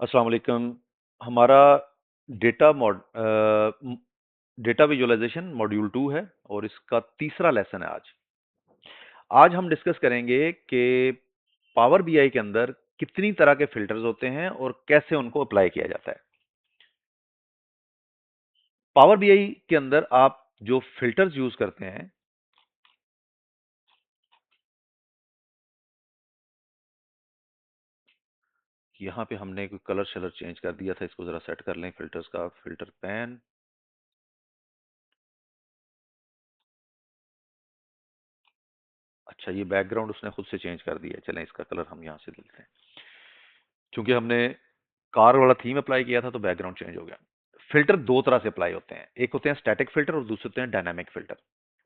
अस्सलाम वालेकुम। हमारा डेटा डेटा विजुअलाइजेशन मॉड्यूल 2 है और इसका तीसरा लेसन है आज। आज हम डिस्कस करेंगे कि पावर बीआई के अंदर कितनी तरह के फिल्टर्स होते हैं और कैसे उनको अप्लाई किया जाता है। पावर बीआई के अंदर आप जो फिल्टर्स यूज करते हैं, यहाँ पे हमने कोई कलर शलर चेंज कर दिया था, इसको जरा सेट कर लें। फिल्टर्स का फिल्टर पैन, अच्छा ये बैकग्राउंड उसने खुद से चेंज कर दिया है। चलें इसका कलर हम यहाँ से देते हैं, क्योंकि हमने कार वाला थीम अप्लाई किया था तो बैकग्राउंड चेंज हो गया। फिल्टर दो तरह से अप्लाई होते हैं, एक होते हैं स्टैटिक फिल्टर और दूसरे होते हैं डायनामिक फिल्टर।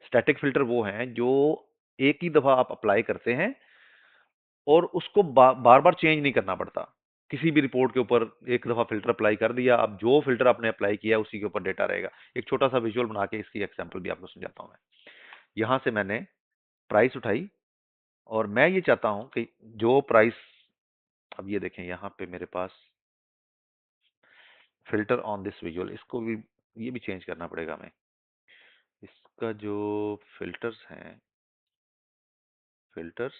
स्टैटिक फिल्टर वो हैं जो एक ही दफा आप अप्लाई करते हैं और उसको बार बार चेंज नहीं करना पड़ता। किसी भी रिपोर्ट के ऊपर एक दफा फिल्टर अप्लाई कर दिया, अब जो फिल्टर आपने अप्लाई किया उसी के ऊपर डेटा रहेगा। एक छोटा सा विजुअल बना के इसकी एग्जांपल भी आपको समझाता हूं मैं। यहां से मैंने प्राइस उठाई और मैं ये चाहता हूं कि जो प्राइस, अब ये देखें यहां पे मेरे pass filter on this visual, इसको भी ये भी चेंज करना पड़ेगा हमें। इसका जो फिल्टर्स हैं, फिल्टर्स,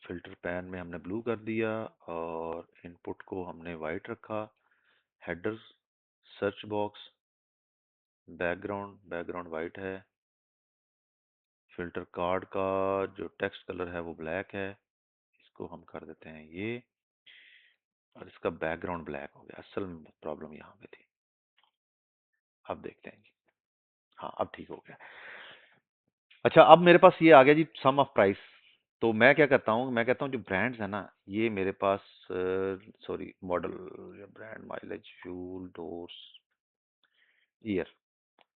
फिल्टर पैन में हमने ब्लू कर दिया और इनपुट को हमने वाइट रखा। Headers, search box, background, background white है। फिल्टर कार्ड का जो टेक्स्ट कलर है वो ब्लैक है, इसको हम कर देते हैं ये। और इसका बैकग्राउंड ब्लैक हो गया। असल में प्रॉब्लम यहाँ पे थी, अब देखते हैं जी। हाँ अब ठीक हो गया। अच्छा अब मेरे पास ये आ गया जी, सम ऑफ प्राइस। तो मैं क्या करता हूँ, मैं कहता हूँ जो ब्रांड्स है ना, ये मेरे पास, sorry, model, brand, mileage, fuel, doors, year,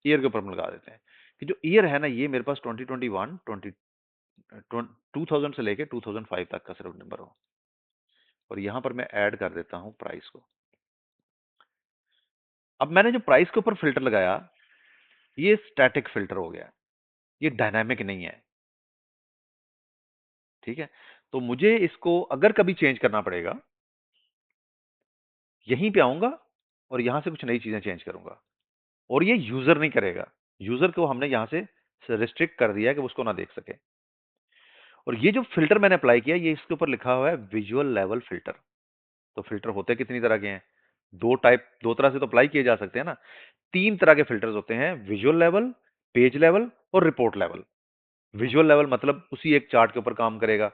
year के ऊपर हम लगा देते हैं कि जो ईयर है ना, ये मेरे पास 2021 2000 से लेके 2005 तक का सिर्फ नंबर हो। और यहां पर मैं ऐड कर देता हूं प्राइस को। अब मैंने जो प्राइस के ऊपर फिल्टर लगाया, ये स्टैटिक फिल्टर हो गया, ये डायनामिक नहीं है। ठीक है, तो मुझे इसको अगर कभी चेंज करना पड़ेगा, यहीं पे आऊंगा और यहां से कुछ नई चीजें चेंज करूंगा। और ये यूजर नहीं करेगा, यूजर को हमने यहां से रिस्ट्रिक्ट कर दिया है कि वो उसको ना देख सके। और ये जो फिल्टर मैंने अप्लाई किया, ये इसके ऊपर लिखा हुआ है विजुअल लेवल फिल्टर। तो फिल्टर होते कितनी तरह के हैं, दो टाइप, दो तरह से तो अप्लाई किए जा सकते हैं ना। तीन तरह के फिल्टर्स होते हैं, विजुअल लेवल, पेज लेवल और रिपोर्ट लेवल। विजुअल लेवल मतलब उसी एक चार्ट के ऊपर काम करेगा।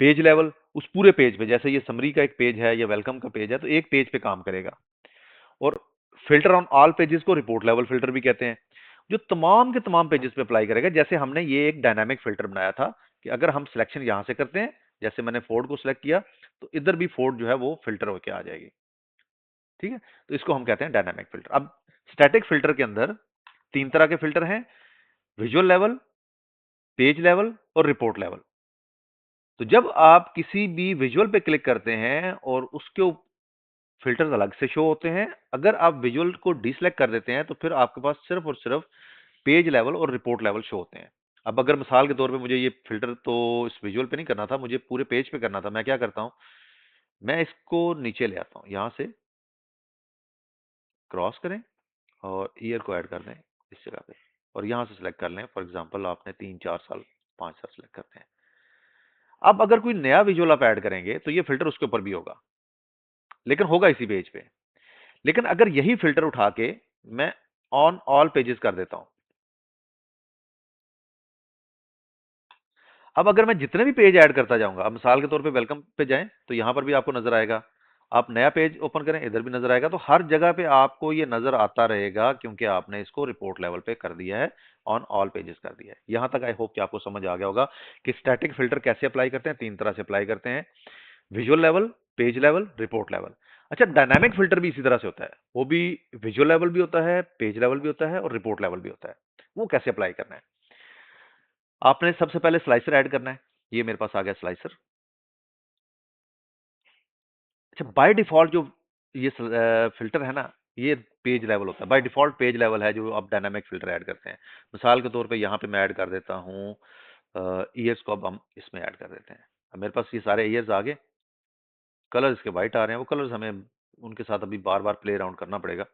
पेज लेवल उस पूरे पेज पे, जैसे ये समरी का एक पेज है या वेलकम का पेज है, तो एक पेज पे काम करेगा। और फिल्टर ऑन ऑल पेजेस को रिपोर्ट लेवल फिल्टर भी कहते हैं, जो तमाम के तमाम पेजेस पे अप्लाई करेगा। जैसे हमने ये एक डायनामिक फिल्टर बनाया था कि अगर हम सिलेक्शन यहां से करते हैं, जैसे मैंने फोर्ड को सिलेक्ट किया, तो इधर भी फोर्ड जो है वो फिल्टर होकर आ जाएगी। ठीक है, तो इसको हम कहते हैं डायनामिक फिल्टर। अब स्टैटिक फिल्टर के अंदर तीन तरह के फिल्टर हैं, विजुअल लेवल, पेज लेवल और रिपोर्ट लेवल। तो जब आप किसी भी विजुअल पे क्लिक करते हैं और उसके फिल्टर्स अलग से शो होते हैं, अगर आप विजुअल को डिसेलेक्ट कर देते हैं तो फिर आपके पास सिर्फ और सिर्फ पेज लेवल और रिपोर्ट लेवल शो होते हैं। अब अगर मिसाल के तौर पे मुझे ये फिल्टर तो इस विजुअल पे नहीं करना था, मुझे पूरे पेज पे करना था, मैं क्या करता हूं, मैं इसको नीचे ले आता हूं, यहां से क्रॉस करें और ईयर को ऐड कर दें इस जगह पे, और यहां से सिलेक्ट कर लें। फॉर एग्जांपल आपने 3 4 साल 5 साल सिलेक्ट करते हैं। अब अगर कोई नया विजुअल आप ऐड करेंगे तो ये फिल्टर उसके ऊपर भी होगा, लेकिन होगा इसी पेज पे। लेकिन अगर यही फिल्टर उठा के मैं ऑन ऑल पेजेस कर देता हूं, अब अगर मैं जितने भी पेज ऐड करता जाऊंगा, अब मिसाल के तौर पे वेलकम पे जाएं तो यहां पर भी आपको नजर आएगा, आप नया पेज ओपन करें इधर भी नजर आएगा। तो हर जगह पे आपको ये नजर आता रहेगा, क्योंकि आपने इसको रिपोर्ट लेवल पे कर दिया है, ऑन ऑल पेजेस कर दिया है। यहां तक आई होप कि आपको समझ आ गया होगा कि स्टैटिक फिल्टर कैसे अप्लाई करते हैं। तीन तरह से अप्लाई करते हैं, visual level, page level, report level. अच्छा, डायनामिक फिल्टर भी इसी तरह से होता है, वो भी विजुअल लेवल भी होता है, पेज लेवल भी होता है और रिपोर्ट लेवल भी होता है। वो कैसे अप्लाई करना है, आपने सबसे पहले स्लाइसर ऐड करना है। ये मेरे पास आ गया स्लाइसर। अच्छा, बाय डिफॉल्ट जो ये फिल्टर है ना, ये पेज लेवल होता है, बाय डिफ़ॉल्ट पेज लेवल है जो आप डायनामिक फ़िल्टर ऐड करते हैं। मिसाल के तौर पे यहाँ पे मैं ऐड कर देता हूँ ईयर्स को, अब हम इसमें ऐड कर देते हैं। अब मेरे पास ये सारे ईयर्स आ गए, कलर इसके वाइट आ रहे हैं, वो कलर्स हमें उनके साथ अभी बार-बार प्ले अराउंड करना पड़ेगा।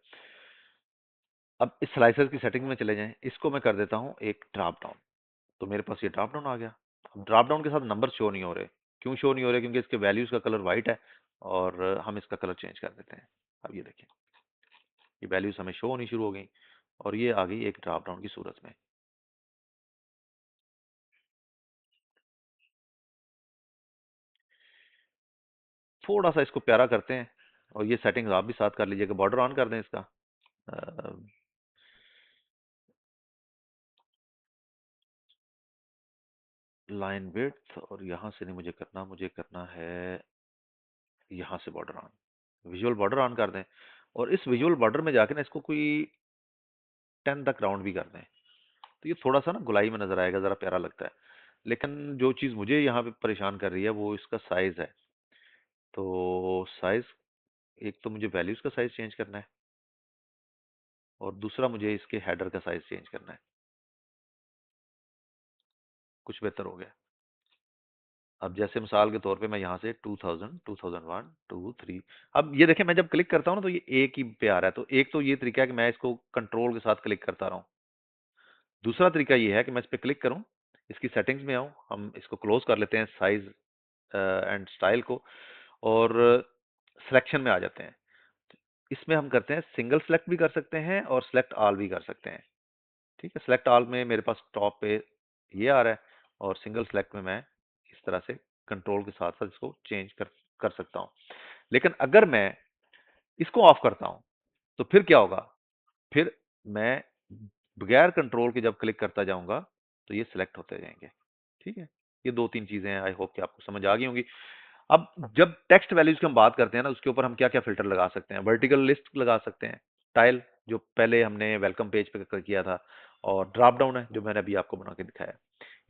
अब इस स्लाइसर की सेटिंग में चले जाएँ, इसको मैं कर देता हूँ एक ड्रॉप डाउन, तो मेरे पास ये ड्रॉप डाउन आ गया। अब ड्रॉप डाउन के साथ नंबर शो नहीं हो रहे, क्यों शो नहीं हो रहे? क्योंकि इसके वैल्यूज़ का कलर वाइट है और हम इसका कलर चेंज कर देते हैं। अब ये देखिए, ये वैल्यूज़ हमें शो होनी शुरू हो गई और ये आ गई एक ड्रॉप डाउन की सूरत में। थोड़ा-सा इसको प्यारा करते हैं और ये सेटिंग्स आप भी साथ कर लीजिएगा, बॉर्डर ऑन कर दें इसका। अ, लाइन विड्थ, और यहाँ से नहीं मुझे करना, मुझे करना है यहाँ से border on. Visual border on कर दें और इस विजुअल बॉर्डर में जाके ना इसको कोई 10 तक राउंड भी कर दें, तो ये थोड़ा-सा ना गोलाई में नज़र आएगा, ज़रा प्यारा लगता है। लेकिन जो चीज़ मुझे यहाँ पे परेशान कर रही है वो इसका साइज़ है। तो साइज़, एक तो मुझे वैल्यूज़ का साइज़ चेंज करना है और दूसरा मुझे इसके हेडर का साइज़ चेंज करना है। कुछ बेहतर हो गया। अब जैसे मिसाल के तौर पे मैं यहाँ से 2000, 2001, 2, 3, अब ये देखिए मैं जब क्लिक करता हूँ ना तो ये एक ही पे आ रहा है। तो एक तो ये तरीका है कि मैं इसको कंट्रोल के साथ क्लिक करता रहूँ। दूसरा तरीका ये है कि मैं इस पे क्लिक करूँ, इसकी सेटिंग्स में आऊँ, हम इसको क्लोज़ कर लेते हैं साइज़ एंड स्टाइल को, और सिलेक्शन में आ जाते हैं। इसमें हम करते हैं सिंगल सेलेक्ट भी कर सकते हैं और सेलेक्ट ऑल भी कर सकते हैं। ठीक है, सेलेक्ट ऑल में मेरे पास टॉप पे ये आ रहा है और सिंगल सेलेक्ट में मैं इस तरह से कंट्रोल के साथ साथ इसको चेंज कर कर सकता हूँ। लेकिन अगर मैं इसको ऑफ करता हूँ तो फिर क्या होगा? फिर मैं बगैर कंट्रोल के जब क्लिक करता जाऊंगा तो ये सिलेक्ट होते जाएंगे। ठीक है, ये दो तीन चीजें हैं, आई होप कि आपको समझ आ गई होंगी। अब जब टेक्स्ट वैल्यूज की हम बात करते हैं ना, उसके ऊपर हम क्या क्या फिल्टर लगा सकते हैं? वर्टिकल लिस्ट लगा सकते हैं, टाइल जो पहले हमने वेलकम पेज पे किया था, और ड्रॉप डाउन है जो मैंने अभी आपको बना के दिखाया।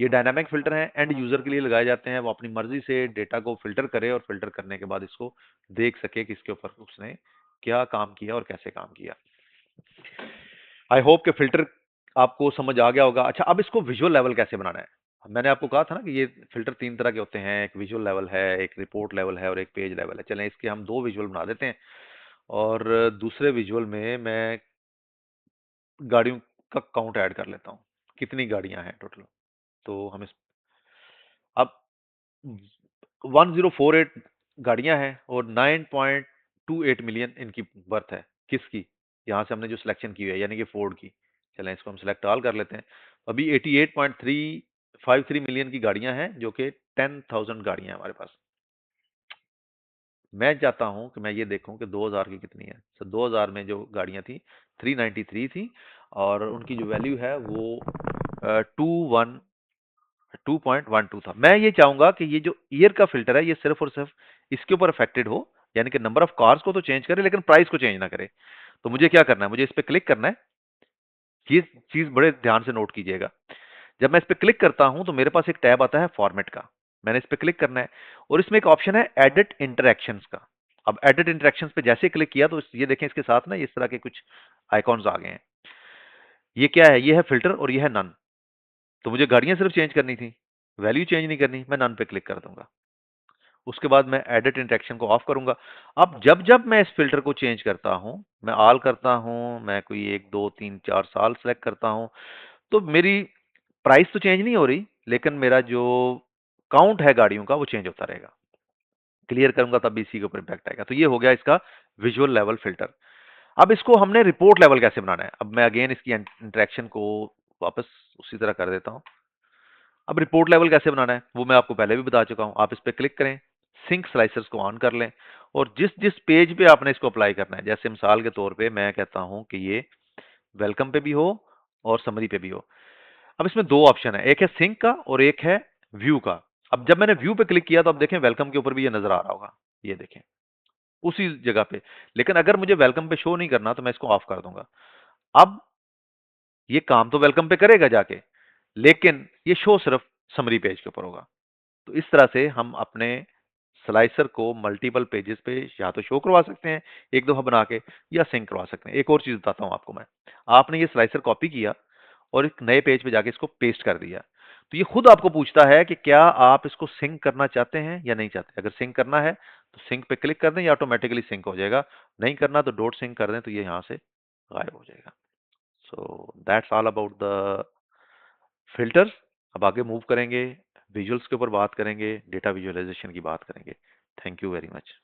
ये डायनामिक फिल्टर हैं, एंड यूजर के लिए लगाए जाते हैं, वो अपनी मर्जी से डेटा को फिल्टर करे और फिल्टर करने के बाद इसको देख सके कि इसके ऊपर उसने क्या काम किया और कैसे काम किया। आई होप कि फ़िल्टर आपको समझ आ गया होगा। अच्छा, अब इसको विजुअल लेवल कैसे बनाना है? मैंने आपको कहा था ना कि ये फ़िल्टर 3 तरह के होते हैं, एक विजुअल लेवल है, एक रिपोर्ट लेवल है और एक पेज लेवल है। चलें इसके हम 2 विजुअल बना देते हैं, और दूसरे विजुअल में मैं गाड़ियों का काउंट ऐड कर लेता हूँ, कितनी गाड़ियाँ हैं टोटल। तो हम इस अब 1048 गाड़ियाँ हैं और 9.28 मिलियन इनकी बर्थ है। किसकी? यहाँ से हमने जो सिलेक्शन की हुई है, यानी कि फोर्ड की। चलें इसको हम सिलेक्ट ऑल कर लेते हैं। अभी 88.353 मिलियन की गाड़ियाँ हैं, जो कि 10,000 गाड़ियाँ हैं हमारे पास। मैं चाहता हूँ कि मैं ये देखूँ कि 2000 की कितनी है। सो 2000 में जो गाड़ियाँ थी 393 थी, और उनकी जो वैल्यू है वो 2.12 था। मैं ये चाहूंगा कि ये जो ईयर का फिल्टर है ये सिर्फ और सिर्फ इसके ऊपर अफेक्टेड हो, यानी कि नंबर ऑफ कार्स को तो चेंज करे लेकिन प्राइस को चेंज ना करे। तो मुझे क्या करना है? मुझे इस पे क्लिक करना है। ये चीज बड़े ध्यान से नोट कीजिएगा। जब मैं इस पे क्लिक करता हूं तो मेरे पास एक टैब आता है फॉर्मेट का। मैंने इस पे क्लिक करना है और इसमें एक ऑप्शन है एडिट इंटरैक्शंस का। अब एडिट इंटरैक्शंस पे जैसे क्लिक किया तो ये देखें, इसके साथ ना इस तरह के कुछ आइकॉन्स आ गए हैं। ये क्या है? ये है फिल्टर और ये है नन। तो मुझे गाड़ियां सिर्फ चेंज करनी थी, वैल्यू चेंज नहीं करनी। मैं नन पे क्लिक कर दूंगा। उसके बाद मैं एडिट इंटरेक्शन को ऑफ करूंगा। अब जब जब मैं इस फिल्टर को चेंज करता हूं, मैं ऑल करता हूं, मैं कोई 1 2 3 4 साल सेलेक्ट करता हूं, तो मेरी प्राइस तो चेंज नहीं हो रही, लेकिन मेरा जो काउंट है गाड़ियों का वो चेंज होता रहेगा। क्लियर करूंगा तब भी इसी के ऊपर इम्पैक्ट आएगा। तो ये हो गया इसका विजुअल लेवल फिल्टर। अब इसको हमने रिपोर्ट लेवल कैसे बनाना है? अब मैं अगेन इसकी इंटरेक्शन को वापस उसी तरह कर देता हूं। अब रिपोर्ट लेवल कैसे बनाना है वो मैं आपको पहले भी बता चुका हूं। आप इस पे क्लिक करें, सिंक स्लाइसर्स को ऑन कर लें, और जिस जिस पेज पे आपने इसको अप्लाई करना है, जैसे मिसाल के तौर पे मैं कहता हूं कि ये वेलकम पे भी हो और समरी पे भी हो। अब इसमें दो ऑप्शन है, एक है सिंक का और एक है व्यू का। अब जब मैंने व्यू पे क्लिक किया तो अब देखें वेलकम के ऊपर भी ये नजर आ रहा होगा, ये देखें उसी जगह पे। लेकिन अगर मुझे वेलकम पे शो नहीं करना तो मैं इसको ऑफ कर दूंगा। अब ये काम तो वेलकम पे करेगा जाके, लेकिन ये शो सिर्फ समरी पेज के ऊपर होगा। तो इस तरह से हम अपने स्लाइसर को मल्टीपल पेजेस पे या तो शो करवा सकते हैं एक दफा बना के, या सिंक करवा सकते हैं। एक और चीज बताता हूं आपको मैं। आपने ये स्लाइसर कॉपी किया और एक नए पेज पे जाके इसको पेस्ट कर दिया, तो ये खुद आपको पूछता है कि क्या आप इसको सिंक करना चाहते हैं या नहीं चाहते। अगर सिंक करना है तो सिंक पे क्लिक कर दें, ये ऑटोमेटिकली सिंक हो जाएगा। नहीं करना तो डोंट सिंक कर दें, तो ये यहाँ से गायब हो जाएगा। So that's all about the filters. अब आगे मूव करेंगे, विजुअल्स के ऊपर बात करेंगे, डेटा विजुअलाइजेशन की बात करेंगे। Thank you very much.